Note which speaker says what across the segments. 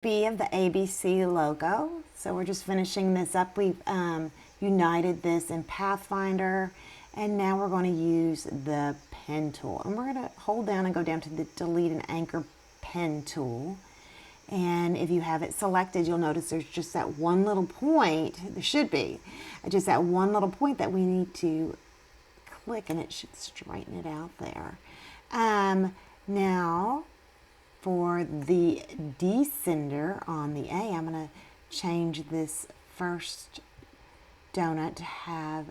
Speaker 1: B of the ABC logo. So we're just finishing this up. We've united this in Pathfinder, and now we're going to use the pen tool. And we're going to hold down and go down to the delete and anchor pen tool. And if you have it selected, you'll notice there's just that one little point, there should be, just that one little point that we need to click, and it should straighten it out there. Now, for the descender on the A, I'm going to change this first donut to have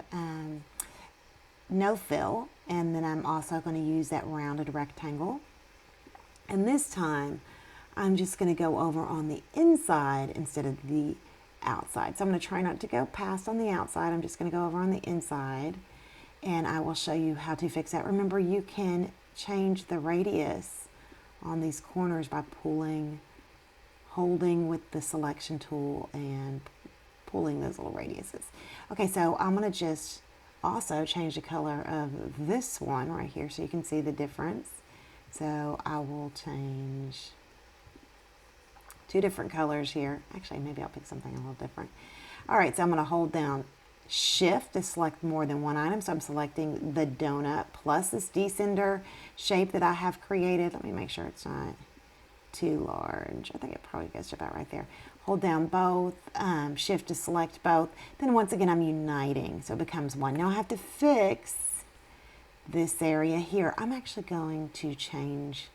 Speaker 1: no fill, and then I'm also going to use that rounded rectangle. And this time, I'm just going to go over on the inside instead of the outside. So I'm going to try not to go past on the outside. I'm just going to go over on the inside, and I will show you how to fix that. Remember, you can change the radius on these corners by holding with the selection tool and pulling those little radiuses. Okay, so I'm going to just also change the color of this one right here so you can see the difference. So I will change two different colors here. Actually, maybe I'll pick something a little different. All right, so I'm going to hold down Shift to select more than one item. So I'm selecting the donut plus this descender shape that I have created. Let me make sure it's not too large. I think it probably goes to about right there. Hold down both, Shift to select both. Then once again, I'm uniting, so it becomes one. Now I have to fix this area here. I'm actually going to change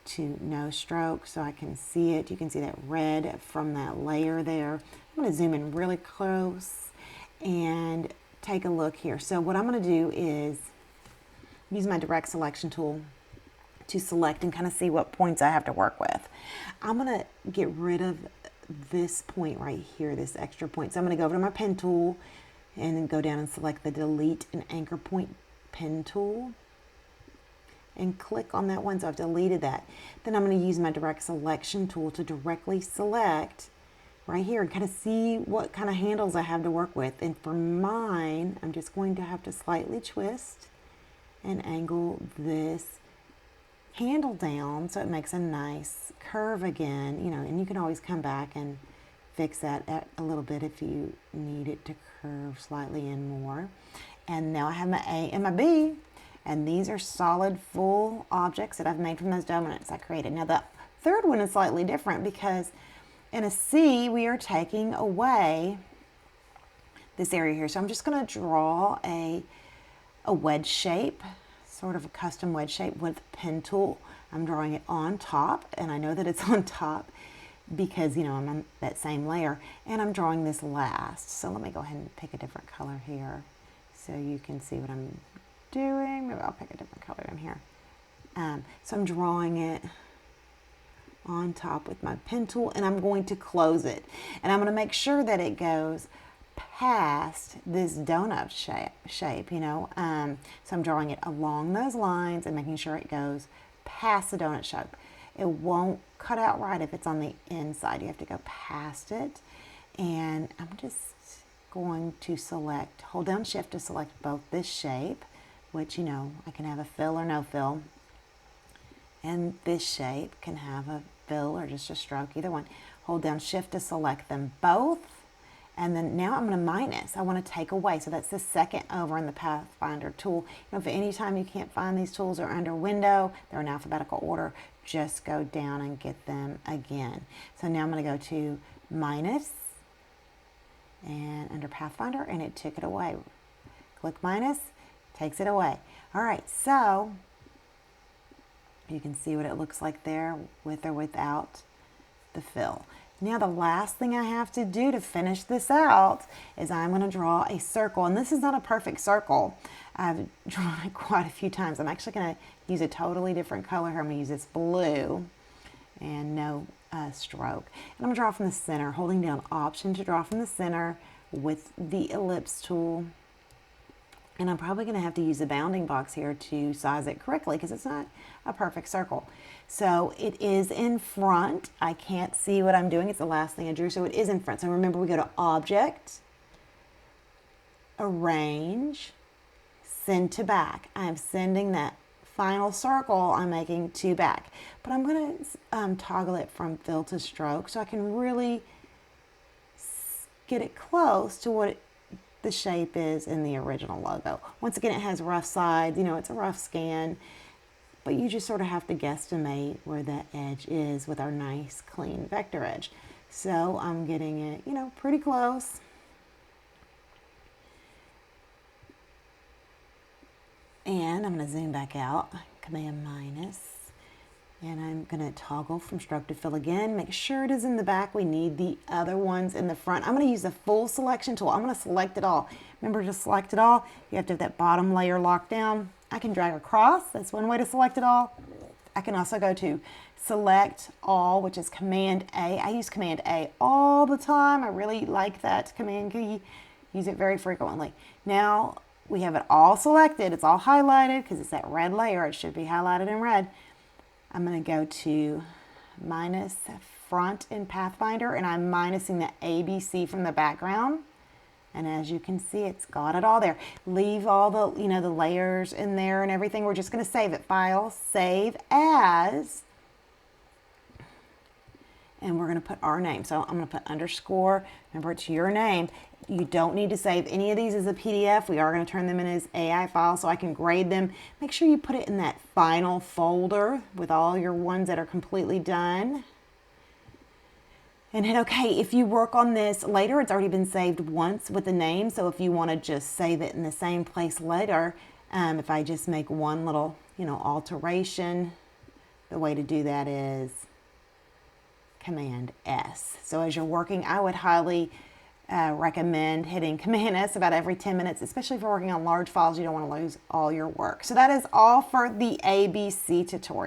Speaker 1: to no stroke so I can see it. You can see that red from that layer there. I'm going to zoom in really close and take a look here. So what I'm going to do is use my direct selection tool to select and kind of see what points I have to work with. I'm going to get rid of this point right here, this extra point. So I'm going to go over to my pen tool and then go down and select the delete and anchor point pen tool and click on that one. So I've deleted that. Then I'm going to use my direct selection tool to directly select right here and kind of see what kind of handles I have to work with. And for mine, I'm just going to have to slightly twist and angle this handle down so it makes a nice curve again, you know, and you can always come back and fix that a little bit if you need it to curve slightly in more. And now I have my A and my B, and these are solid full objects that I've made from those donuts I created. Now the third one is slightly different because in a C, we are taking away this area here. So I'm just going to draw a wedge shape, sort of a custom wedge shape with a pen tool. I'm drawing it on top, and I know that it's on top because, you know, I'm on that same layer, and I'm drawing this last. So let me go ahead and pick a different color here so you can see what I'm doing. Maybe I'll pick a different color in here. So I'm drawing it on top with my pen tool, and I'm going to close it, and I'm going to make sure that it goes past this donut shape, you know. So I'm drawing it along those lines and making sure it goes past the donut shape. It won't cut out right if it's on the inside. You have to go past it, and I'm just going to select, hold down Shift to select both this shape, which, you know, I can have a fill or no fill, and this shape can have a fill or just a stroke, either one. Hold down Shift to select them both, and then now I'm going to minus. I want to take away, so that's the second over in the Pathfinder tool. You know, if any time you can't find these tools or under Window, they're in alphabetical order, just go down and get them again. So now I'm going to go to minus, and under Pathfinder, and it took it away. Click minus, takes it away. All right, so you can see what it looks like there with or without the fill. Now the last thing I have to do to finish this out is I'm going to draw a circle, and this is not a perfect circle. I've drawn it quite a few times. I'm actually going to use a totally different color here. I'm going to use this blue and no stroke. And I'm going to draw from the center, holding down Option to draw from the center with the ellipse tool. And I'm probably going to have to use a bounding box here to size it correctly because it's not a perfect circle. So it is in front. I can't see what I'm doing. It's the last thing I drew, so it is in front. So remember, we go to Object, Arrange, Send to Back. I am sending that final circle, I'm making 2 back. But I'm going to toggle it from fill to stroke so I can really get it close to what the shape is in the original logo. Once again, it has rough sides, it's a rough scan, but you just sort of have to guesstimate where that edge is with our nice clean vector edge. So I'm getting it, pretty close. And I'm going to zoom back out, Command minus, and I'm going to toggle from stroke to fill again. Make sure it is in the back. We need the other ones in the front. I'm going to use the full selection tool. I'm going to select it all. Remember to select it all. You have to have that bottom layer locked down. I can drag across. That's one way to select it all. I can also go to select all, which is Command A. I use Command A all the time. I really like that command key. Use it very frequently. Now we have it all selected. It's all highlighted because it's that red layer. It should be highlighted in red. I'm going to go to minus front in Pathfinder, and I'm minusing the ABC from the background. And as you can see, it's got it all there. Leave all the, the layers in there and everything. We're just going to save it. File, save as, and we're going to put our name. So I'm going to put underscore. Remember, it's your name. You don't need to save any of these as a PDF. We are going to turn them in as AI files so I can grade them. Make sure you put it in that final folder with all your ones that are completely done. And hit OK. If you work on this later, it's already been saved once with the name. So if you want to just save it in the same place later, if I just make one little, alteration, the way to do that is Command S. So as you're working, I would highly recommend hitting Command S about every 10 minutes, especially if you're working on large files. You don't want to lose all your work. So that is all for the ABC tutorial.